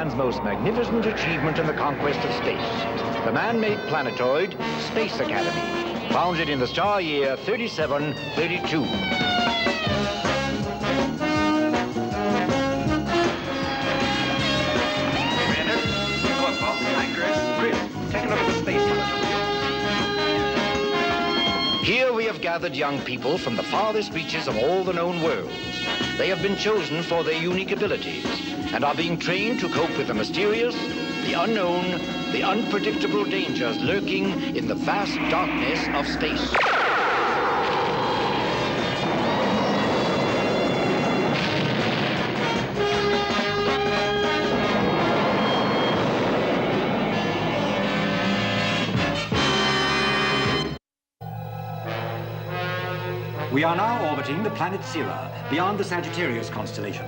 man's most magnificent achievement in the conquest of space, the man-made planetoid Space Academy, founded in the star year 3732. Here we have gathered young people from the farthest reaches of all the known worlds. They have been chosen for their unique abilities and are being trained to cope with the mysterious, the unknown, the unpredictable dangers lurking in the vast darkness of space. We are now orbiting the planet Sira, beyond the Sagittarius constellation.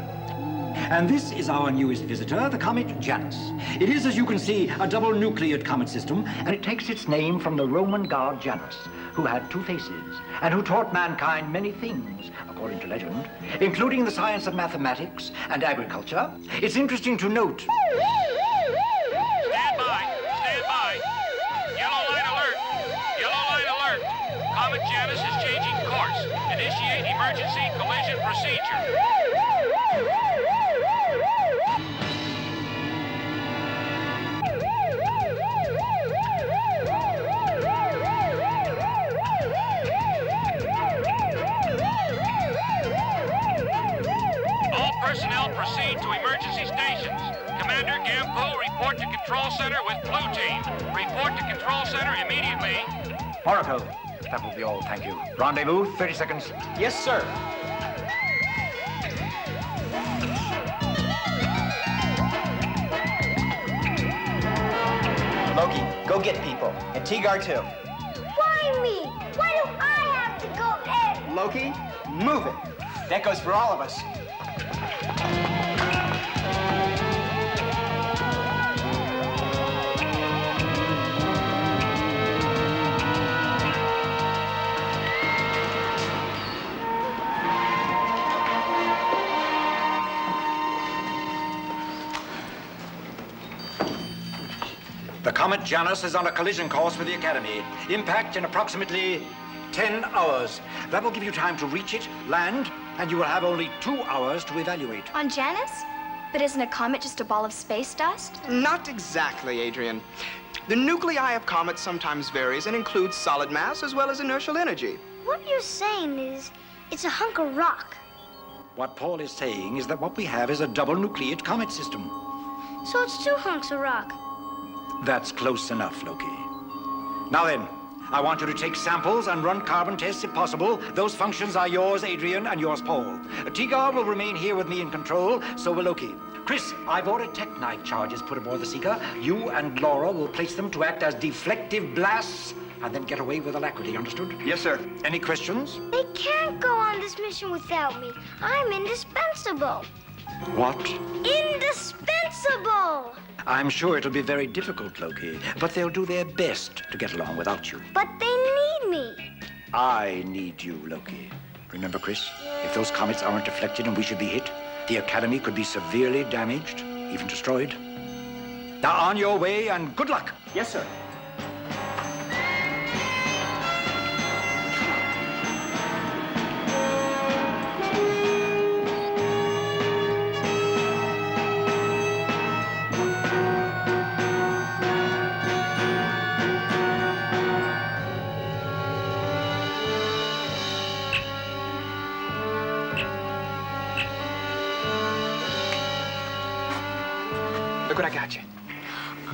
And this is our newest visitor, the comet Janus. It is, as you can see, a double-nucleated comet system, and it takes its name from the Roman god Janus, who had two faces, and who taught mankind many things, according to legend, including the science of mathematics and agriculture. It's interesting to note... Stand by! Yellow line alert! Yellow line alert! Comet Janus is changing course. Initiate emergency collision procedure. All personnel proceed to emergency stations. Commander Gampo, report to control center with blue team. Report to control center immediately. Oracle, that will be all, thank you. Rendezvous, 30 seconds. Yes, sir. Loki, go get people. And Tigar, too. Why me? Why do I have to go in? Loki, move it. That goes for all of us. The comet Janus is on a collision course with the Academy. Impact in approximately 10 hours. That will give you time to reach it, land, and you will have only 2 hours to evaluate. On Janus? But isn't a comet just a ball of space dust? Not exactly, Adrian. The nuclei of comets sometimes varies and includes solid mass as well as inertial energy. What you're saying is, it's a hunk of rock. What Paul is saying is that what we have is a double-nucleated comet system. So it's 2 hunks of rock. That's close enough, Loki. Now then, I want you to take samples and run carbon tests if possible. Those functions are yours, Adrian, and yours, Paul. Tigar will remain here with me in control, so will Loki. Chris, I've ordered Teknite charges put aboard the Seeker. You and Laura will place them to act as deflective blasts and then get away with alacrity, understood? Yes, sir. Any questions? They can't go on this mission without me. I'm indispensable. What? Indispensable! I'm sure it'll be very difficult, Loki, but they'll do their best to get along without you. But they need me. I need you, Loki. Remember, Chris, if those comets aren't deflected and we should be hit, the Academy could be severely damaged, even destroyed. Now, on your way, and good luck. Yes, sir. Look what I got you.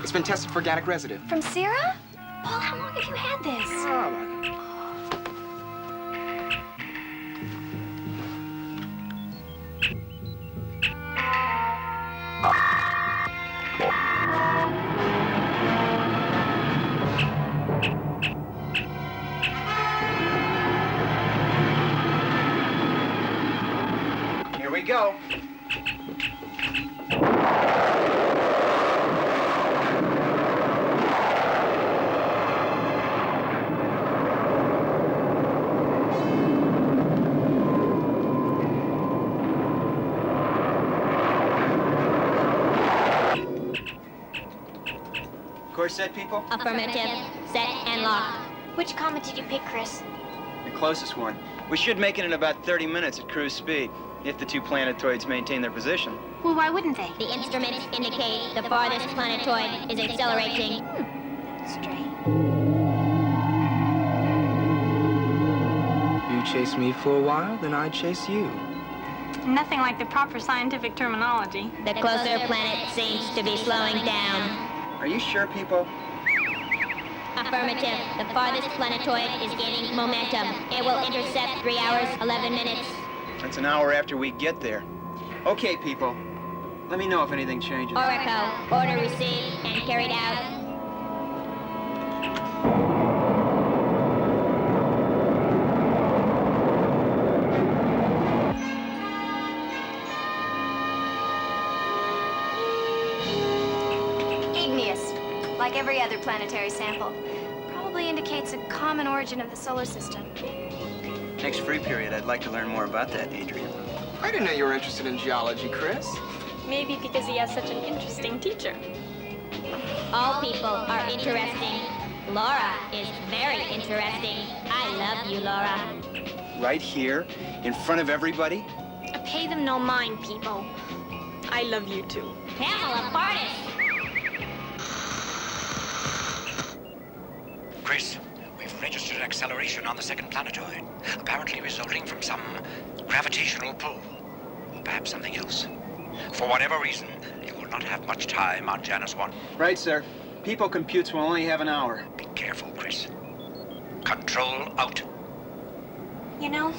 It's been tested for organic residue. From Sira? Paul, how long have you had this? Here we go. Course set, people? Affirmative. Set and lock. Which comet did you pick, Chris? The closest one. We should make it in about 30 minutes at cruise speed, if the two planetoids maintain their position. Well, why wouldn't they? The instruments indicate the farthest planetoid is accelerating. That's strange. You chase me for a while, then I chase you. Nothing like the proper scientific terminology. The closer planet seems to be slowing down. Are you sure, people? Affirmative. The farthest planetoid is gaining momentum. It will intercept 3 hours, 11 minutes. That's an hour after we get there. Okay, people. Let me know if anything changes. Orico. Order received and carried out. Like every other planetary sample. Probably indicates a common origin of the solar system. Next free period, I'd like to learn more about that, Adrian. I didn't know you were interested in geology, Chris. Maybe because he has such an interesting teacher. All people are interesting. Laura is very interesting. I love you, Laura. Right here, in front of everybody? Pay them no mind, people. I love you too. Pamela Partis. Chris, we've registered acceleration on the second planetoid, apparently resulting from some gravitational pull, or perhaps something else. For whatever reason, you will not have much time on Janus 1. Right, sir. People computes will only have an hour. Be careful, Chris. Control out. You know,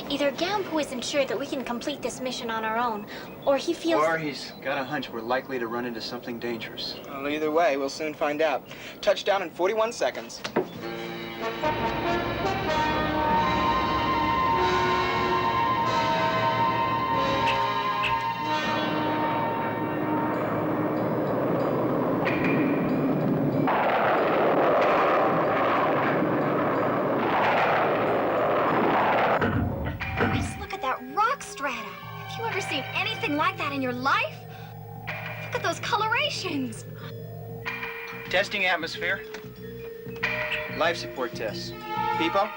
either Gampu isn't sure that we can complete this mission on our own, or he feels... Or he's got a hunch we're likely to run into something dangerous. Well, either way, we'll soon find out. Touchdown in 41 seconds. Have you ever seen anything like that in your life? Look at those colorations. Testing atmosphere. Life support tests. People?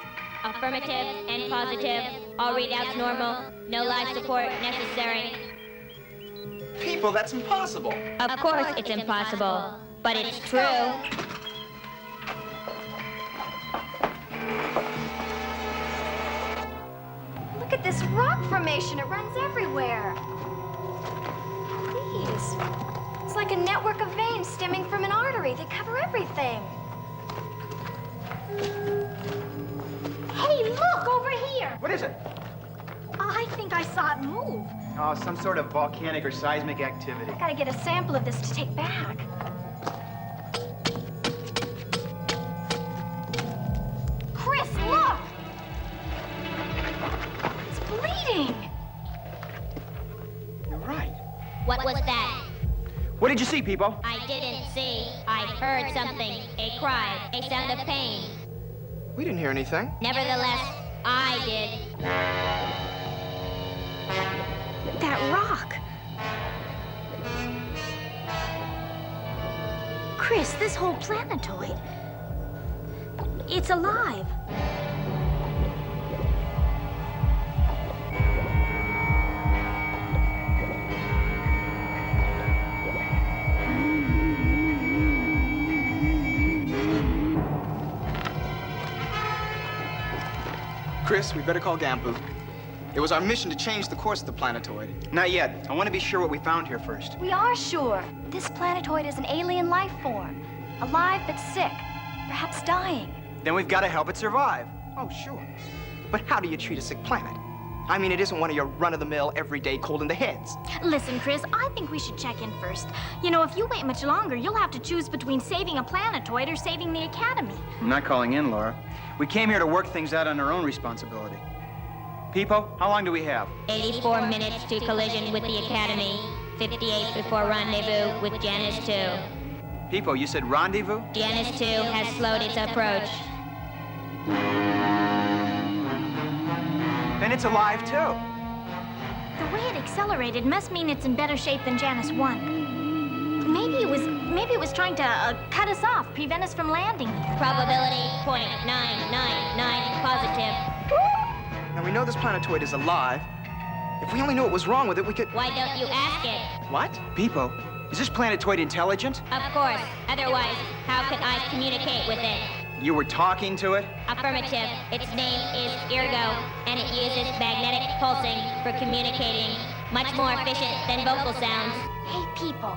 Affirmative and positive. All readouts normal. No life support necessary. People, that's impossible. Of course it's impossible, but it's true. Look at this rock formation. It runs everywhere. Please. It's like a network of veins stemming from an artery. They cover everything. Hey, look over here! What is it? I think I saw it move. Oh, some sort of volcanic or seismic activity. Gotta get a sample of this to take back. Chris, look! It's bleeding. You're right. What was that? What did you see, people? I didn't see. I heard something. A cry. A sound of pain. We didn't hear anything. Nevertheless, I did. That rock. Chris, this whole planetoid. It's alive. Chris, we better call Gampu. It was our mission to change the course of the planetoid. Not yet. I want to be sure what we found here first. We are sure. This planetoid is an alien life form. Alive but sick. Perhaps dying. Then we've got to help it survive. Oh, sure. But how do you treat a sick planet? I mean, it isn't one of your run-of-the-mill, everyday cold-in-the-heads. Listen, Chris, I think we should check in first. You know, if you wait much longer, you'll have to choose between saving a planetoid or saving the Academy. I'm not calling in, Laura. We came here to work things out on our own responsibility. People, how long do we have? 84 minutes to collision with the Academy. 58 before rendezvous with Janus 2. People, you said rendezvous? Janus 2 has slowed its approach. Then it's alive, too. The way it accelerated must mean it's in better shape than Janus 1. Maybe it was maybe it was trying to cut us off, prevent us from landing here. Probability 0.999 positive. Now, we know this planetoid is alive. If we only knew what was wrong with it, we could... Why don't you ask it? What? Beepo, is this planetoid intelligent? Of course. Otherwise, how could I communicate with it? You were talking to it? Affirmative. Its name is Ergo, and it uses magnetic pulsing for communicating. Much more efficient than vocal sounds. Hey, people,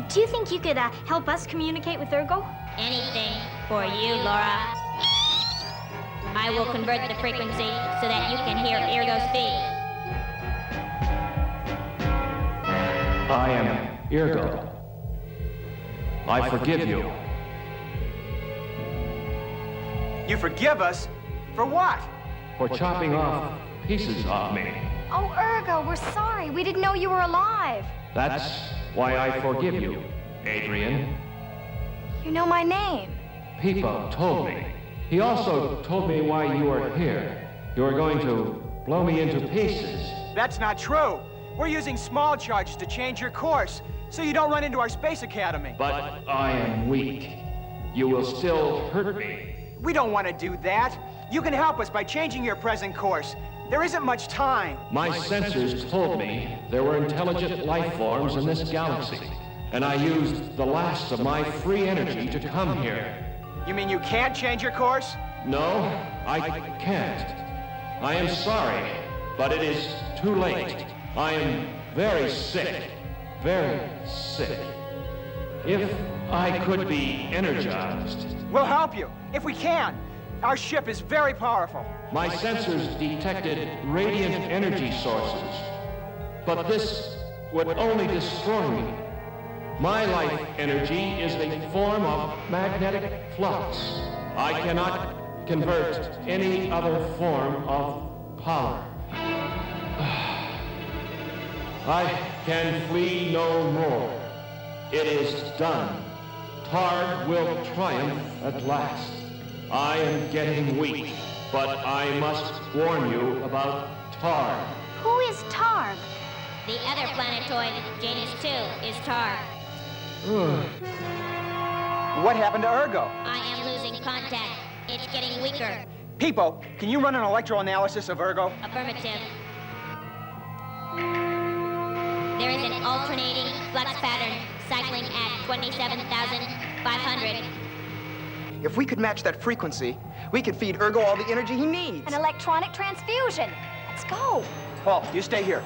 do you think you could help us communicate with Ergo? Anything for you, Laura. I will convert the frequency so that you can hear Ergo speak. I am Ergo. I forgive you. You forgive us? For what? For chopping off pieces of me. Oh, Ergo, we're sorry. We didn't know you were alive. That's why I forgive you, Adrian. You know my name. Pipo told me. He also told me why you are here. You are going to blow me into pieces. That's not true. We're using small charges to change your course, so you don't run into our space academy. But I am weak. You will still hurt me. We don't want to do that. You can help us by changing your present course. There isn't much time. My sensors told me there were intelligent life forms in this galaxy, and I used the last of my free energy to come here. You mean you can't change your course? No, I can't. I am sorry, but it is too late. I am very sick, very sick. If I could be energized. We'll help you, if we can. Our ship is very powerful. My sensors detected radiant energy sources, but this would only destroy me. My life energy is a form of magnetic flux. I cannot convert any other form of power. I can flee no more. It is done. Targ will triumph at last. I am getting weak, but I must warn you about Targ. Who is Targ? The other planetoid, Janus 2, is Targ. What happened to Ergo? I am losing contact. It's getting weaker. Pipo, can you run an electroanalysis of Ergo? Affirmative. There is an alternating flux pattern cycling at 27,500. If we could match that frequency, we could feed Ergo all the energy he needs. An electronic transfusion. Let's go. Paul, you stay here.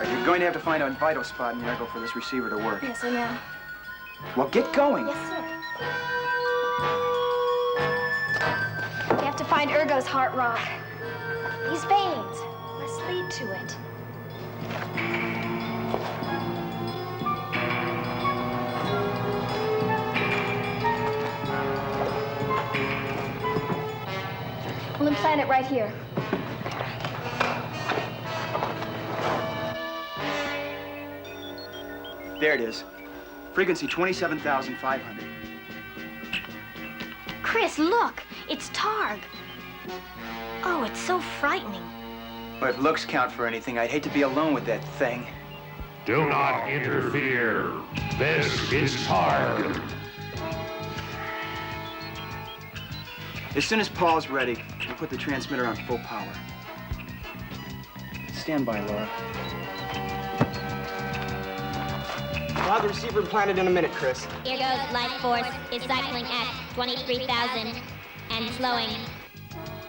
You're going to have to find a vital spot in Ergo for this receiver to work. Yes, I know. Well, get going. Yes, sir. We have to find Ergo's heart rock. These veins must lead to it. We'll implant it right here. There it is. Frequency 27,500. Chris, look! It's Targ. Oh, it's so frightening. Well, if looks count for anything, I'd hate to be alone with that thing. Do not interfere. This is Targ. As soon as Paul's ready, we'll put the transmitter on full power. Stand by, Laura. We'll have the receiver implanted in a minute, Chris. Ergo's life force is cycling at 23,000 and slowing.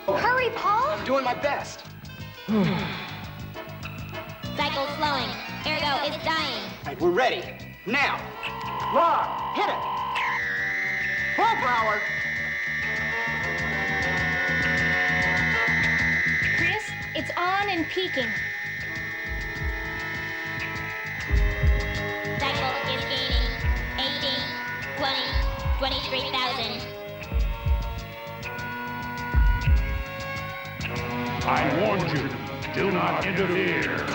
Hurry, Paul! I'm doing my best. Cycle slowing. Ergo is dying. All right, we're ready. Now. Laura, hit it! Full power! Chris, it's on and peaking. Cycle is gaining 18, 20, 23,000. I warned you. Do not interfere.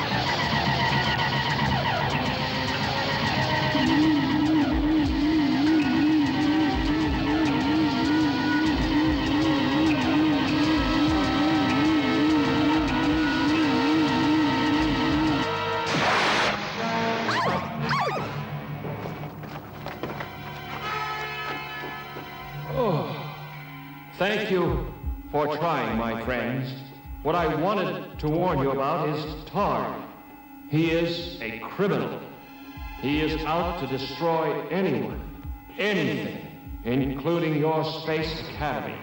for trying, my friends. What I wanted to warn you about is Tar. He is a criminal. He is out to destroy anyone, anything, including your Space Academy.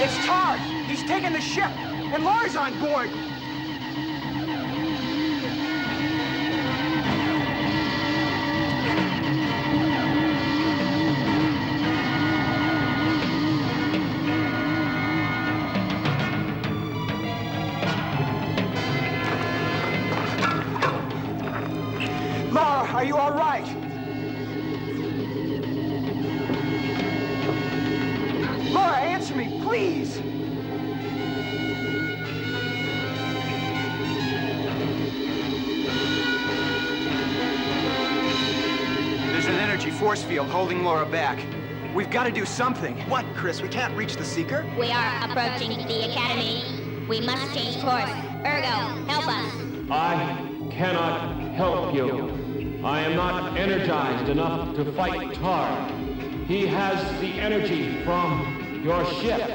It's Tar! He's taken the ship, and Laura's on board! Laura, are you all right? Laura, answer me, please! There's an energy force field holding Laura back. We've got to do something. What, Chris? We can't reach the Seeker? We are approaching the Academy. We must change course. Ergo, help us. I cannot help you. I am not energized enough to fight Tar. He has the energy from your ship.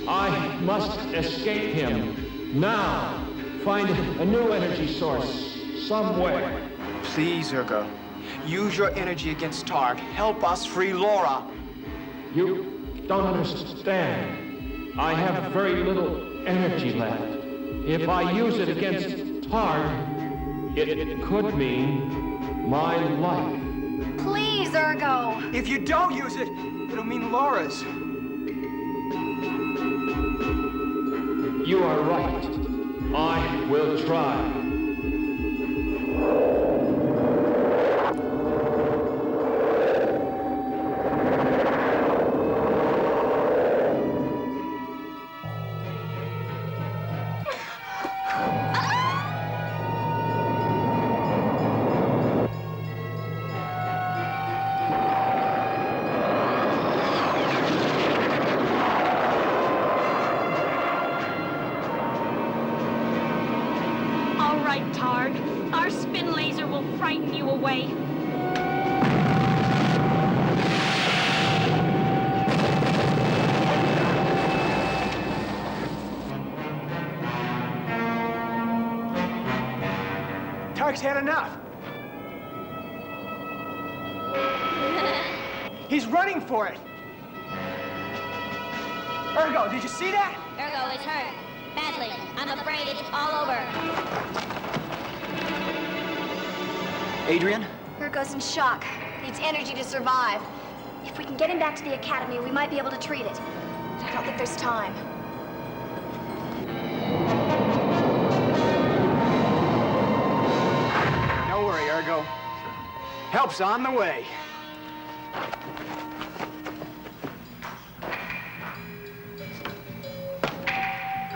I must escape him now. Find a new energy source somewhere. Please, Ergo. Use your energy against Targ. Help us free Laura. You don't understand. I have very little energy left. If I use it against Targ, it could mean my life. Please, Ergo. If you don't use it, it'll mean Laura's. You are right. I will try. Our spin laser will frighten you away. Targ's had enough. He's running for it. Ergo, did you see that? Ergo is hurt. Badly. I'm afraid it's all over. Adrian? Ergo's in shock. Needs energy to survive. If we can get him back to the Academy, we might be able to treat it. But I don't think there's time. Don't worry, Ergo. Help's on the way.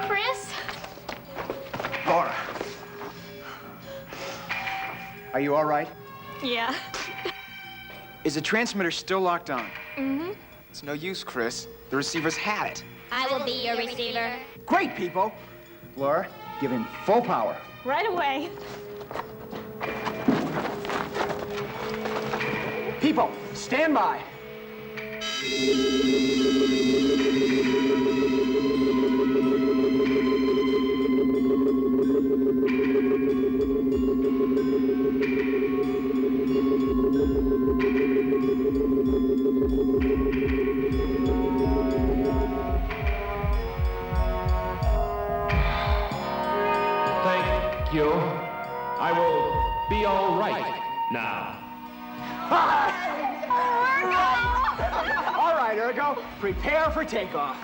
Chris? Laura. Are you all right? Yeah. Is the transmitter still locked on? Mm-hmm. It's no use, Chris. The receiver's had it. I will be your receiver. Great, people! Laura, give him full power. Right away. People, stand by. Thank you. I will be all right now. All right, Ergo, prepare for takeoff.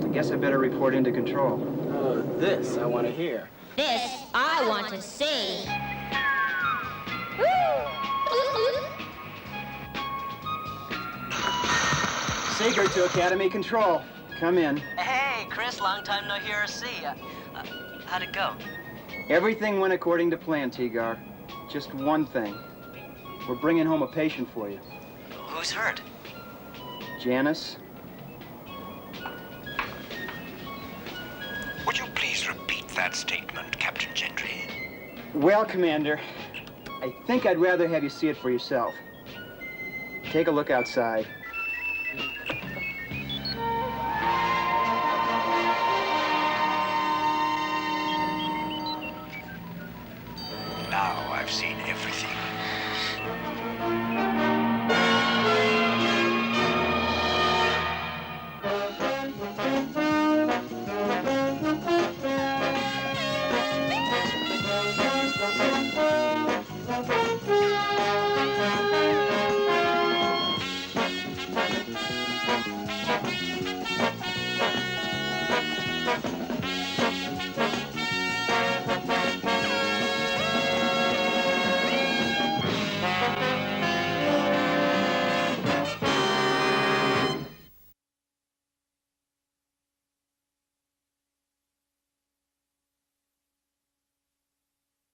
I guess I better report into control. This I want to hear. This I want to see. Seeker to Academy Control. Come in. Hey, Chris, long time no hear or see. How'd it go? Everything went according to plan, Tigar. Just one thing. We're bringing home a patient for you. Who's hurt? Janus. Would you please repeat that statement, Captain Gentry? Well, Commander, I think I'd rather have you see it for yourself. Take a look outside. Now I've seen everything.